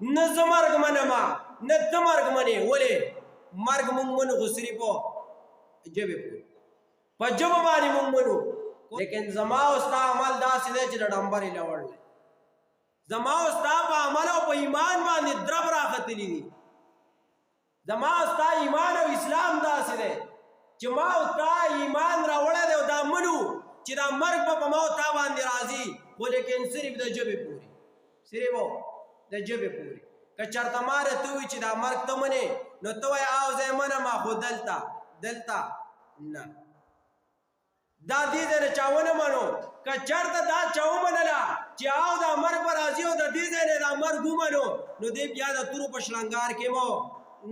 نه زه مرګ منما نه ته مرګ منې. ولې مرګ مونږ منو خو صرف په ژبې پورې، په ژبه باندې مونږ منو، لیکن زما او ستا عمل داسې دی چې د ډمبرې لوړ دی. زما او ستا په عمل او په ایمان باندې درب راختلي دي. زما او ستا ایمان او اسلام داسې دی چې ما او تا ایمان راوړی دی او دا منو چې دا مرګ به په ما او تا باندې راځي، خو لیکن صرف د ژبې پورې، صرف د ژبې پورې. که چېرته ما راته ووایي چې دا مرګ ته منې، نو ته وایې او زه یې منم، خو دلته نه. دا دې ځای نه چا ونه منو. که چېرته دا چا ومنله چې او دا مرګ به راځي او د دې ځای نه دا مرګ ومنو، نو دې بیا د تورو په شلنګار کې مو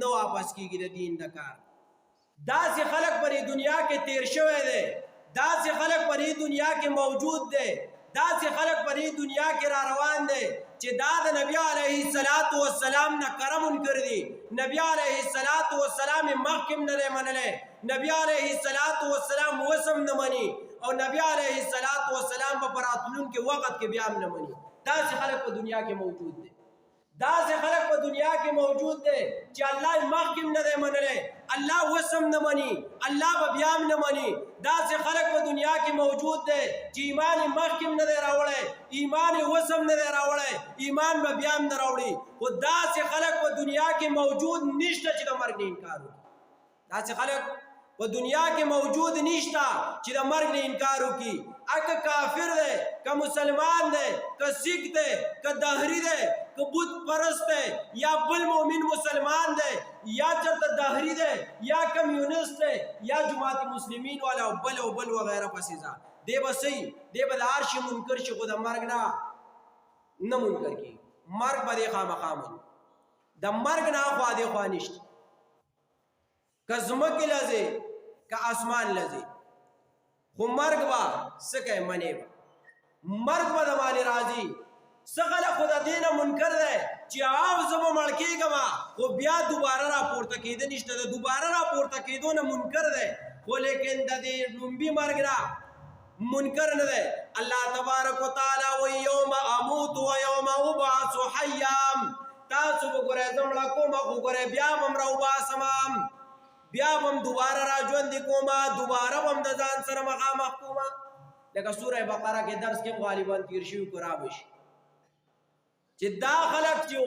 نه واپس کېږي د دین د کار. داسې خلک په دې دنیا کې تیر شوی دی، داسې خلک په دې دنیا کې موجود دی، داسې خلک په دې دنیا کې را روان دی چې دا د نبی علیه السلام نه کره منکر دي. نبی علیه السلام یې مخکې نه دی منلی، نبی علیه السلام وسم نه مني، او نبی علیه السلام په راتلونکي وخت کې بیا هم نه مني. داسې خلک په دنیا کې موجود دی، داسې خلک په دنیا کې موجود دی چې الله یې مخکې نه دی منلی، الله وسم نه مني، الله به بیا هم نه مني. داسې خلک په دنیا کې موجود دی چې ایمان یې مخکې نه دی راوړی، ایمان یې وسم نه دی راوړی، ایمان به بیا هم نه راوړي. خو داسې خلک په دنیا کې موجود نشته چې د مرګ نه انکار وکړي. داسې خلک په دنیا کې موجود نشته چې د مرګ نه انکار وکړي. که کافر دی، که مسلمان دی، که سکھ دی، که دهری دی، که بت پرست دی، یا بل مؤمن مسلمان دی، یا چرته دهری دی، یا کمیونست دی، یا جماعت مسلمین والا او بل وغیرہ پسې ځه، دی به صحیح، دی به د هر شي منکر شي، خو د مرګ نه منکر کېږي. مرګ به دی خامخا مني، د مرګ نه خوا دی خوا نشته. که ځمکې لځې که اسمان لځې، خو مرګ به څه کوي؟ منې به مرګ به د باندې راځي. څه خلک خو د دې نه منکر دی چې او زه به مړ کېږم، خو بیا دوباره راپورته کېده نشته، د دوباره راپورته کېدو نه منکر دی، خو لیکن د دې لومبي مرګ نه منکر نه دی. الله تبارک وتعالی وایي یوم اموت و یوم ابعث حیا. تاسو به ګورئ زه مړه کوم، خو ګورئ بیا به م راوباسم، بیا به م دوباره را ژوندې کوم، دوباره به م د ځان سره مخامخ کوم. لکه سوره بقره کې درس کې غالبا تیر شوي کو را به شي چې دا خلک چې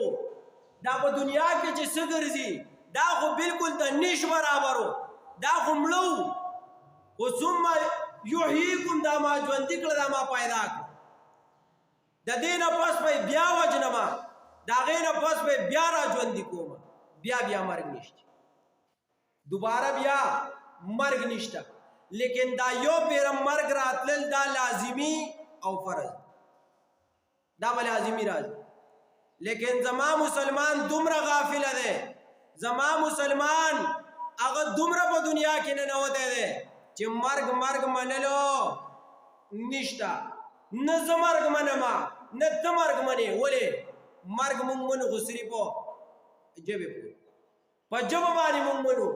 دا په دنیا کې چې څه ګرځي دا خو بلکل د نش برابرو، دا خو مړو، خو ثم یحییکم، دا ما ژوندي کړه، دا ما پیدا کړه، د دې نه پس به بیا وجنم، د هغې نه پس به بیا را ژوندي کوم، بیا مرګ نشته، دوباره بیا مرګ نشته. لیکن دا یو پیره مرګ راتلل دا لازمی او فرض، دا به لازمی راځي. لیکن زما مسلمان دومره غافل دی، زما مسلمان هغه دومره په دنیا کې ننوتی دی چې مرګ منلو نشته. نه زه مرګ منما نه ته مرګ منې. ولې مرګ مونږ منو خو صرف په ژبې پورې، په ژبه باندې مونږ منو.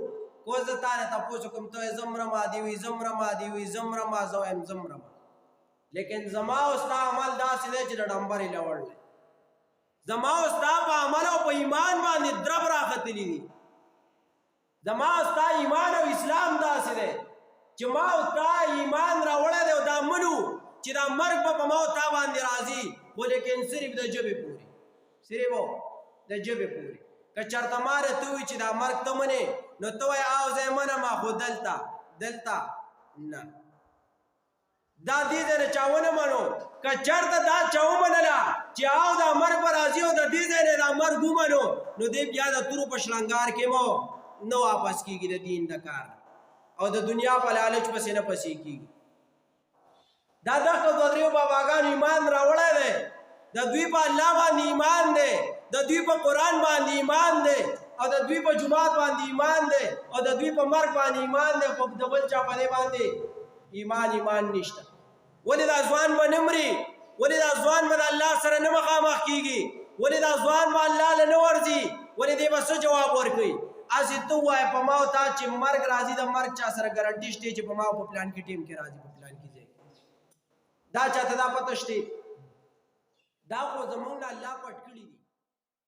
کو زه تا نه تپوس کوم ته زه مرمه، دې وایي زه مرمه، دې وایي زه مرمه، زه وایم زه مرمه، لیکن زما او ستا عمل داسې دی چې د ډمبرې لوړ دی. زما او ستا په عمل او په ایمان باندې درب راختلي دي. زما او ستا ایمان او اسلام داسې دی چې ما او تا ایمان راوړی دی او دا منو چې دا مرګ به په ما او تا باندې راځي، خو لیکن صرف د ژبې پورې، صرف د ژبې پورې. که چېرته ما راته ووایي چې دا مرګ ته منې، نو ته وایې او زه یې منم، خو دلته نه. دا دې ځای نه چا ونه منو. که چېرته دا چا ومنله چې او دا مرګ به راځي او د دې ځای نه دا مرګ ومنو، نو دی بیا د تورو په شلنګار کې مو نه واپس کېږي د دین د کار، او د دنیا په لالچ پسې نه پسې کېږي. دا دغه دوه درېو باباګانو ایمان راوړی دی، د دوی په الله باندې ایمان دی، د دوی په قرآن باندې ایمان دی، او د دوی په جماعت باندې ایمان دی، او د دوی په مرګ باندې ایمان دی، خو د بل چا په دې باندې ایمان نشته. ولې دا ځوان به نه مري؟ ولې دا ځوان به د الله سره نه مخامخ کېږي؟ ولې دا ځوان به الله له نه ورځي؟ ولې دی به څه جواب ورکوي؟ هسې ته ووایه په ما او تا چې مرګ راځي، د مرګ چا سره ګارنټي شته چې په ما او په پلان کې ټیم کې راځي، په پلان کې ځای دا چاته دا پته شته؟ دا خو زمونږ نه الله پټ کړي دي.